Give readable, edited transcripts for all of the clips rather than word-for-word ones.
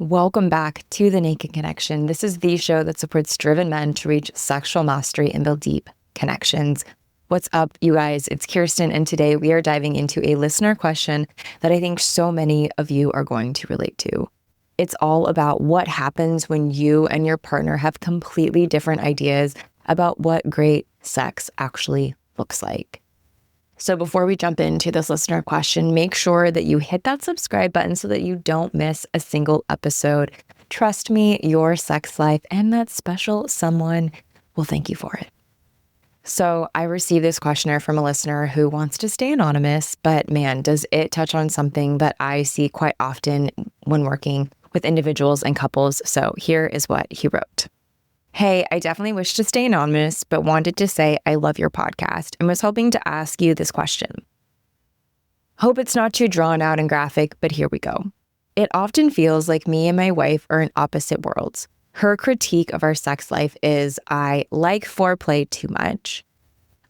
Welcome back to the Naked Connection. This is the show that supports driven men to reach sexual mastery and build deep connections. What's up, you guys? It's Kirsten, and today we are diving into a listener question that I think so many of you are going to relate to. It's all about what happens when you and your partner have completely different ideas about what great sex actually looks like. So before we jump into this listener question, make sure that you hit that subscribe button so that you don't miss a single episode. Trust me, your sex life and that special someone will thank you for it. So I received this questionnaire from a listener who wants to stay anonymous, but man, does it touch on something that I see quite often when working with individuals and couples. So here is what he wrote. Hey, I definitely wish to stay anonymous, but wanted to say I love your podcast and was hoping to ask you this question. Hope it's not too drawn out and graphic, but here we go. It often feels like me and my wife are in opposite worlds. Her critique of our sex life is I like foreplay too much.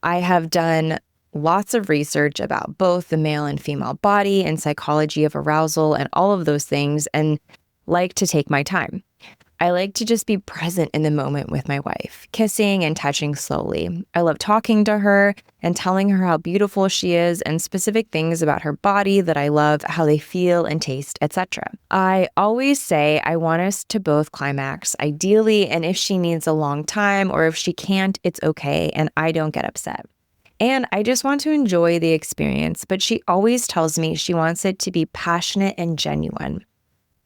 I have done lots of research about both the male and female body and psychology of arousal and all of those things and like to take my time. I like to just be present in the moment with my wife, kissing and touching slowly. I love talking to her and telling her how beautiful she is and specific things about her body that I love, how they feel and taste, etc. I always say I want us to both climax, ideally, and if she needs a long time or if she can't, it's okay, and I don't get upset. And I just want to enjoy the experience, but she always tells me she wants it to be passionate and genuine,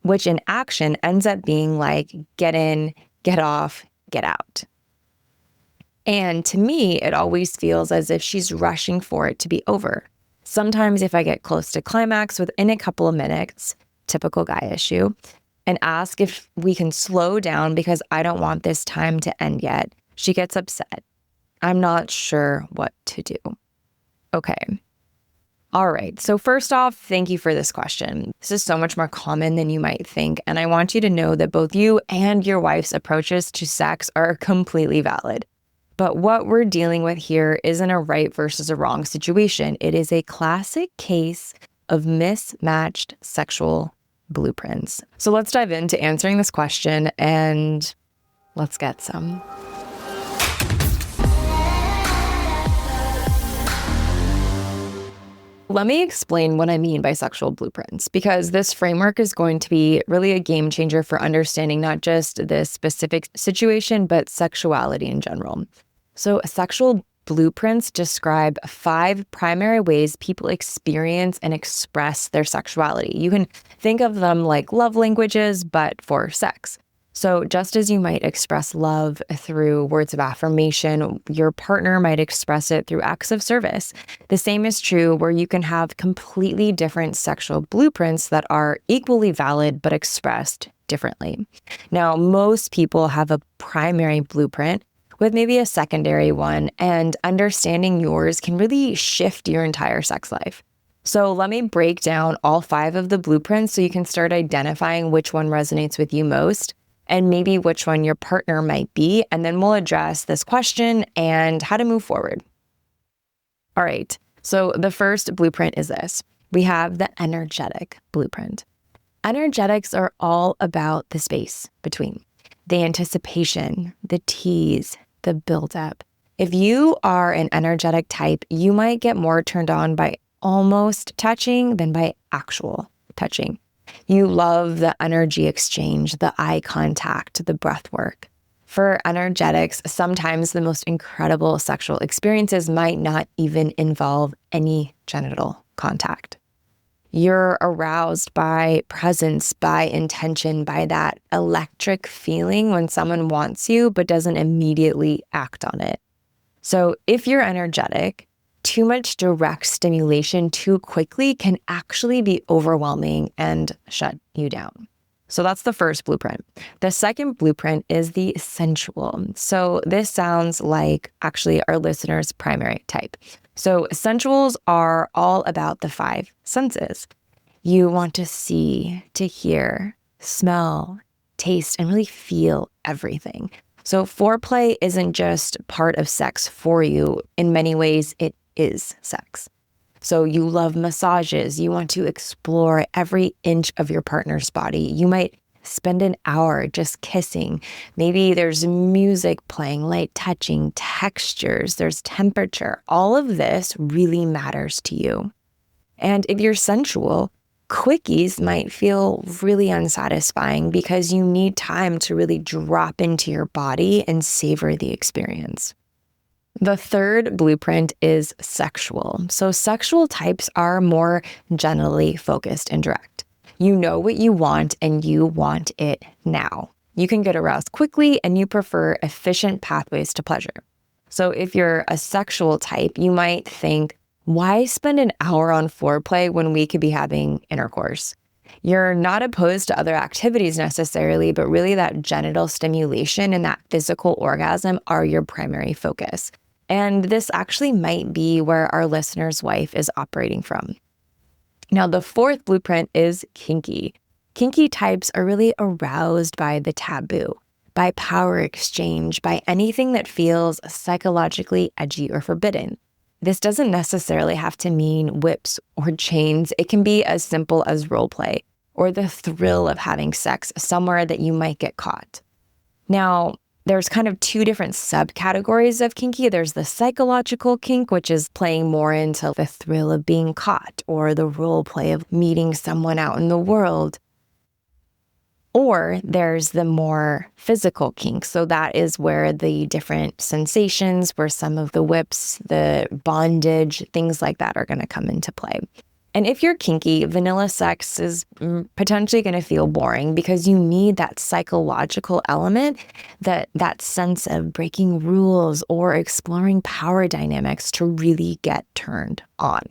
which in action ends up being like, get in, get off, get out. And to me, it always feels as if she's rushing for it to be over. Sometimes if I get close to climax within a couple of minutes, typical guy issue, and ask if we can slow down because I don't want this time to end yet, she gets upset. I'm not sure what to do. Okay. All right. So first off, thank you for this question. This is so much more common than you might think. And I want you to know that both you and your wife's approaches to sex are completely valid. But what we're dealing with here isn't a right versus a wrong situation. It is a classic case of mismatched sexual blueprints. So let's dive into answering this question and let's get some. Let me explain what I mean by sexual blueprints, because this framework is going to be really a game changer for understanding not just this specific situation, but sexuality in general. So sexual blueprints describe 5 primary ways people experience and express their sexuality. You can think of them like love languages, but for sex. So just as you might express love through words of affirmation, your partner might express it through acts of service. The same is true where you can have completely different sexual blueprints that are equally valid but expressed differently. Now, most people have a primary blueprint with maybe a secondary one, and understanding yours can really shift your entire sex life. So let me break down all 5 of the blueprints so you can start identifying which one resonates with you most, and maybe which one your partner might be, and then we'll address this question and how to move forward. All right, so the first blueprint is this. We have the energetic blueprint. Energetics are all about the space between, the anticipation, the tease, the buildup. If you are an energetic type, you might get more turned on by almost touching than by actual touching. You love the energy exchange, the eye contact, the breath work. For energetics, sometimes the most incredible sexual experiences might not even involve any genital contact. You're aroused by presence, by intention, by that electric feeling when someone wants you but doesn't immediately act on it. So if you're energetic, too much direct stimulation too quickly can actually be overwhelming and shut you down. So that's the first blueprint. The second blueprint is the sensual. So this sounds like actually our listener's primary type. So sensuals are all about the 5 senses. You want to see, to hear, smell, taste, and really feel everything. So foreplay isn't just part of sex for you. In many ways, it is sex. So you love massages. You want to explore every inch of your partner's body. You might spend an hour just kissing. Maybe there's music playing, light touching, textures, there's temperature. All of this really matters to you. And if you're sensual, quickies might feel really unsatisfying because you need time to really drop into your body and savor the experience. The third blueprint is sexual. So sexual types are more generally focused and direct. You know what you want and you want it now. You can get aroused quickly and you prefer efficient pathways to pleasure. So if you're a sexual type, you might think, why spend an hour on foreplay when we could be having intercourse? You're not opposed to other activities necessarily, but really that genital stimulation and that physical orgasm are your primary focus. And this actually might be where our listener's wife is operating from. Now, the fourth blueprint is kinky. Kinky types are really aroused by the taboo, by power exchange, by anything that feels psychologically edgy or forbidden. This doesn't necessarily have to mean whips or chains. It can be as simple as role play or the thrill of having sex somewhere that you might get caught. Now, there's kind of two different subcategories of kinky. There's the psychological kink, which is playing more into the thrill of being caught or the role play of meeting someone out in the world. Or there's the more physical kink. So that is where the different sensations, where some of the whips, the bondage, things like that are going to come into play. And if you're kinky, vanilla sex is potentially going to feel boring because you need that psychological element, that sense of breaking rules or exploring power dynamics to really get turned on.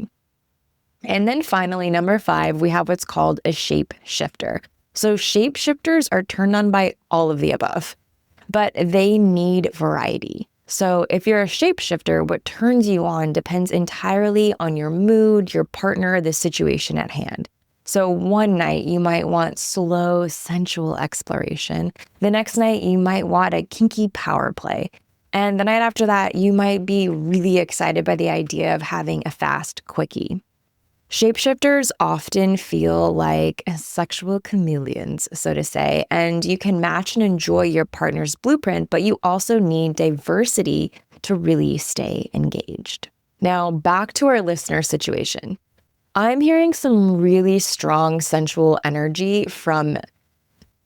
And then finally, number 5, we have what's called a shape shifter. So shape shifters are turned on by all of the above, but they need variety. So if you're a shapeshifter, what turns you on depends entirely on your mood, your partner, the situation at hand. So one night you might want slow, sensual exploration. The next night you might want a kinky power play. And the night after that, you might be really excited by the idea of having a fast quickie. Shapeshifters often feel like sexual chameleons, so to say, and you can match and enjoy your partner's blueprint, but you also need diversity to really stay engaged. Now, back to our listener situation. I'm hearing some really strong sensual energy from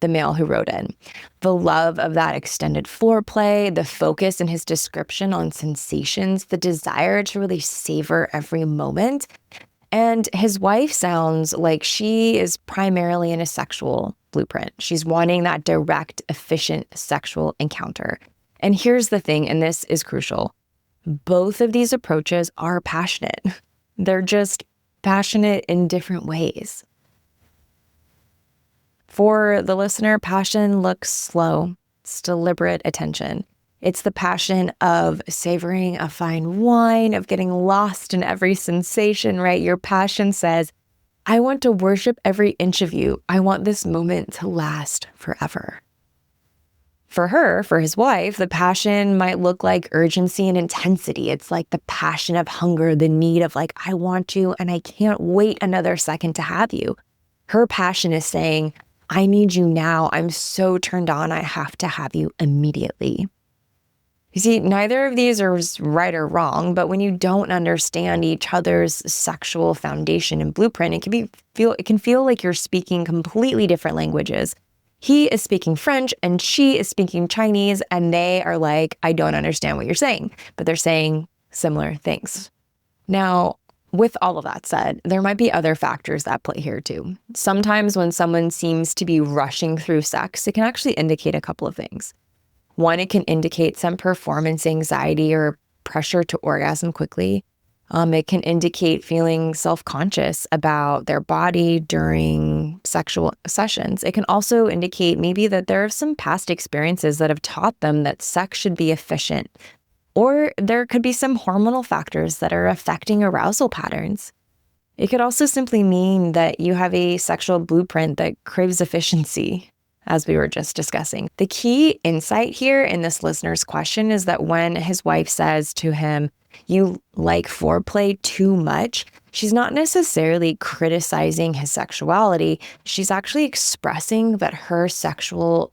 the male who wrote in. The love of that extended foreplay, the focus in his description on sensations, the desire to really savor every moment. And his wife sounds like she is primarily in a sexual blueprint. She's wanting that direct, efficient sexual encounter. And here's the thing, and this is crucial. Both of these approaches are passionate. They're just passionate in different ways. For the listener, passion looks slow. It's deliberate attention. It's the passion of savoring a fine wine, of getting lost in every sensation, right? Your passion says, I want to worship every inch of you. I want this moment to last forever. For her, for his wife, the passion might look like urgency and intensity. It's like the passion of hunger, the need of like, I want you and I can't wait another second to have you. Her passion is saying, I need you now. I'm so turned on. I have to have you immediately. You see, neither of these are right or wrong, but when you don't understand each other's sexual foundation and blueprint, it can feel like you're speaking completely different languages. He is speaking French and she is speaking Chinese, and they are like, I don't understand what you're saying, but they're saying similar things. Now, with all of that said, there might be other factors that play here too. Sometimes when someone seems to be rushing through sex, it can actually indicate a couple of things. One, it can indicate some performance anxiety or pressure to orgasm quickly. It can indicate feeling self-conscious about their body during sexual sessions. It can also indicate maybe that there are some past experiences that have taught them that sex should be efficient. Or there could be some hormonal factors that are affecting arousal patterns. It could also simply mean that you have a sexual blueprint that craves efficiency, as we were just discussing. The key insight here in this listener's question is that when his wife says to him, you like foreplay too much, she's not necessarily criticizing his sexuality. She's actually expressing that her sexual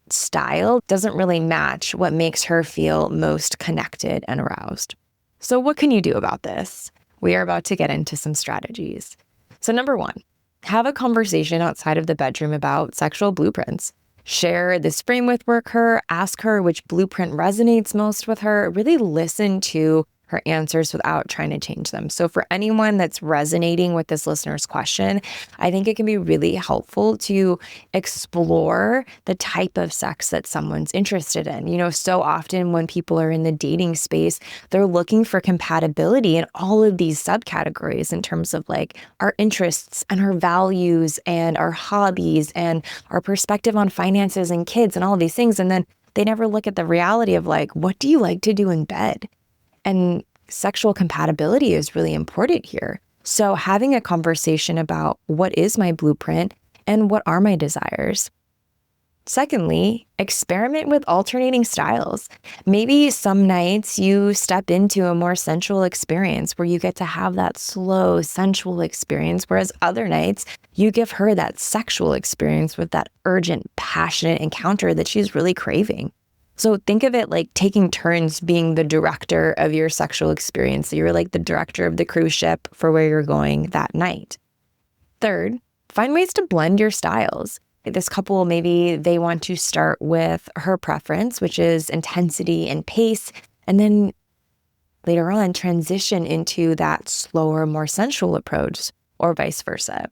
style doesn't really match what makes her feel most connected and aroused. So what can you do about this? We are about to get into some strategies. So number one, have a conversation outside of the bedroom about sexual blueprints. Share this frame with her, ask her which blueprint resonates most with her, really listen to her answers without trying to change them. So for anyone that's resonating with this listener's question, I think it can be really helpful to explore the type of sex that someone's interested in. So often when people are in the dating space, they're looking for compatibility in all of these subcategories in terms of like our interests and our values and our hobbies and our perspective on finances and kids and all of these things. And then they never look at the reality of like, what do you like to do in bed? And sexual compatibility is really important here. So having a conversation about what is my blueprint and what are my desires. Secondly, experiment with alternating styles. Maybe some nights you step into a more sensual experience where you get to have that slow, sensual experience, whereas other nights you give her that sexual experience with that urgent, passionate encounter that she's really craving. So think of it like taking turns being the director of your sexual experience. So you're like the director of the cruise ship for where you're going that night. Third, find ways to blend your styles. This couple, maybe they want to start with her preference, which is intensity and pace, and then later on transition into that slower, more sensual approach, or vice versa.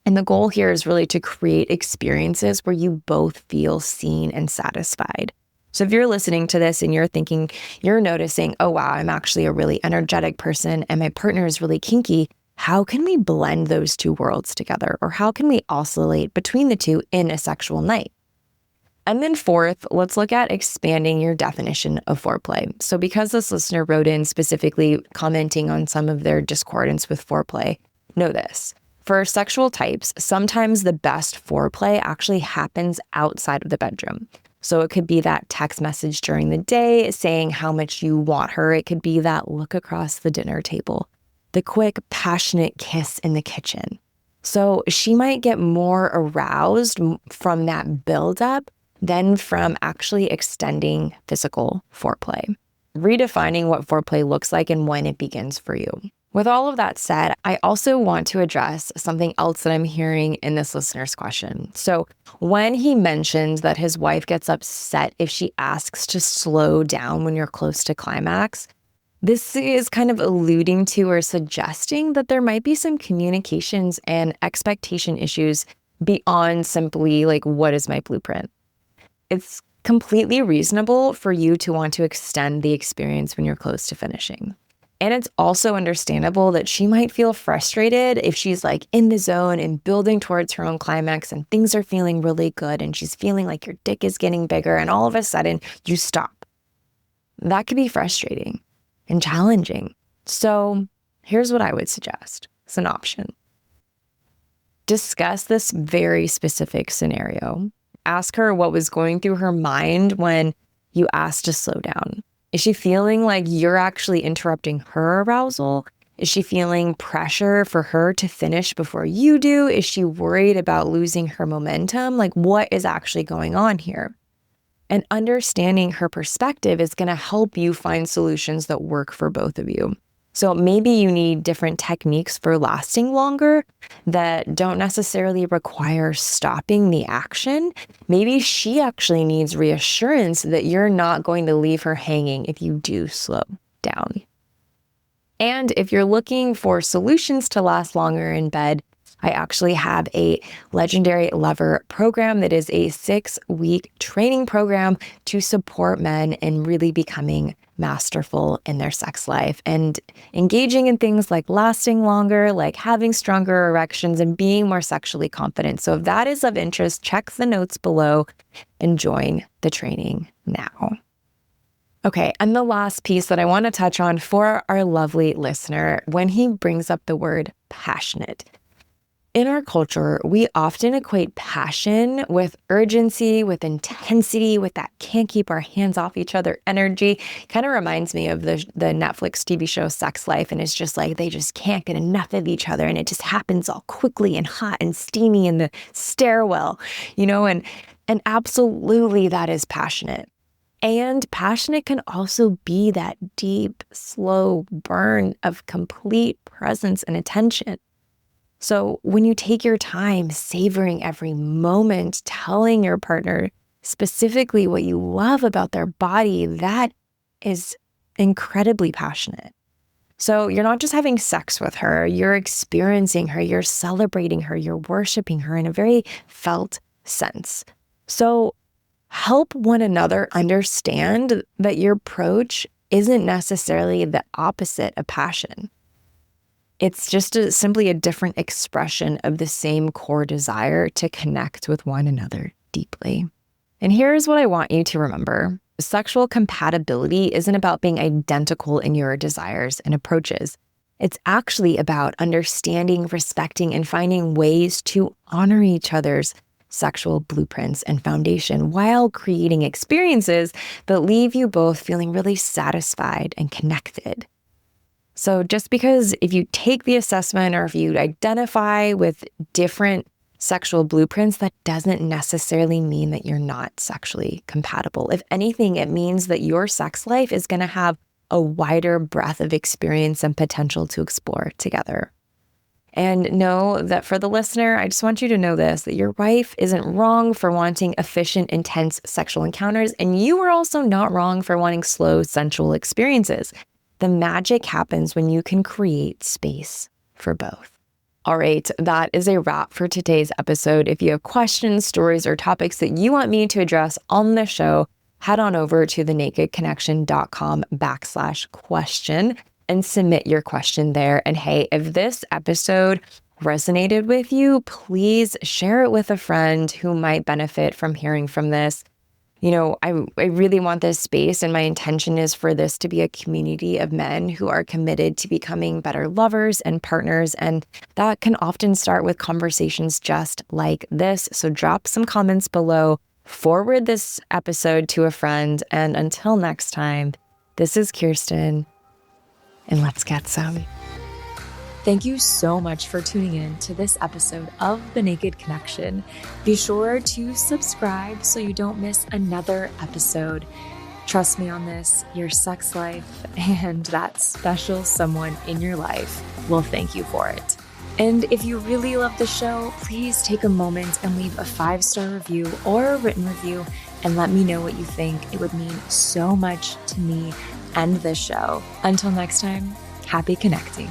And the goal here is really to create experiences where you both feel seen and satisfied. So if you're listening to this and you're noticing, oh wow, I'm actually a really energetic person and my partner is really kinky, how can we blend those two worlds together? Or how can we oscillate between the two in a sexual night? And then fourth, let's look at expanding your definition of foreplay. So because this listener wrote in specifically commenting on some of their discordance with foreplay, know this. For sexual types, sometimes the best foreplay actually happens outside of the bedroom. So it could be that text message during the day saying how much you want her. It could be that look across the dinner table, the quick, passionate kiss in the kitchen. So she might get more aroused from that buildup than from actually extending physical foreplay. Redefining what foreplay looks like and when it begins for you. With all of that said, I also want to address something else that I'm hearing in this listener's question. So when he mentioned that his wife gets upset if she asks to slow down when you're close to climax, this is kind of alluding to or suggesting that there might be some communications and expectation issues beyond simply like, what is my blueprint? It's completely reasonable for you to want to extend the experience when you're close to finishing. And it's also understandable that she might feel frustrated if she's like in the zone and building towards her own climax and things are feeling really good and she's feeling like your dick is getting bigger and all of a sudden you stop. That could be frustrating and challenging. So here's what I would suggest. It's an option. Discuss this very specific scenario. Ask her what was going through her mind when you asked to slow down. Is she feeling like you're actually interrupting her arousal? Is she feeling pressure for her to finish before you do? Is she worried about losing her momentum? Like, what is actually going on here? And understanding her perspective is going to help you find solutions that work for both of you. So maybe you need different techniques for lasting longer that don't necessarily require stopping the action. Maybe she actually needs reassurance that you're not going to leave her hanging if you do slow down. And if you're looking for solutions to last longer in bed, I actually have a Legendary Lover program that is a 6-week training program to support men in really becoming masterful in their sex life and engaging in things like lasting longer, like having stronger erections and being more sexually confident. So if that is of interest, check the notes below and join the training now. Okay, and the last piece that I want to touch on for our lovely listener, when he brings up the word passionate. In our culture, we often equate passion with urgency, with intensity, with that can't keep our hands off each other energy. Kind of reminds me of the Netflix TV show Sex Life. And it's just like they just can't get enough of each other. And it just happens all quickly and hot and steamy in the stairwell, and absolutely that is passionate. And passionate can also be that deep, slow burn of complete presence and attention. So when you take your time savoring every moment, telling your partner specifically what you love about their body, that is incredibly passionate. So you're not just having sex with her, you're experiencing her, you're celebrating her, you're worshiping her in a very felt sense. So help one another understand that your approach isn't necessarily the opposite of passion. It's just simply a different expression of the same core desire to connect with one another deeply. And here's what I want you to remember. Sexual compatibility isn't about being identical in your desires and approaches. It's actually about understanding, respecting, and finding ways to honor each other's sexual blueprints and foundation while creating experiences that leave you both feeling really satisfied and connected. So just because if you take the assessment or if you identify with different sexual blueprints, that doesn't necessarily mean that you're not sexually compatible. If anything, it means that your sex life is going to have a wider breadth of experience and potential to explore together. And know that for the listener, I just want you to know this, that your wife isn't wrong for wanting efficient, intense sexual encounters, and you are also not wrong for wanting slow, sensual experiences. The magic happens when you can create space for both. All right, that is a wrap for today's episode. If you have questions, stories, or topics that you want me to address on the show, head on over to thenakedconnection.com/question and submit your question there. And hey, if this episode resonated with you, please share it with a friend who might benefit from hearing from this. I really want this space, and my intention is for this to be a community of men who are committed to becoming better lovers and partners. And that can often start with conversations just like this. So drop some comments below, forward this episode to a friend. And until next time, this is Kirsten, and let's get some. Thank you so much for tuning in to this episode of The Naked Connection. Be sure to subscribe so you don't miss another episode. Trust me on this, your sex life and that special someone in your life will thank you for it. And if you really love the show, please take a moment and leave a 5-star review or a written review and let me know what you think. It would mean so much to me and this show. Until next time, happy connecting.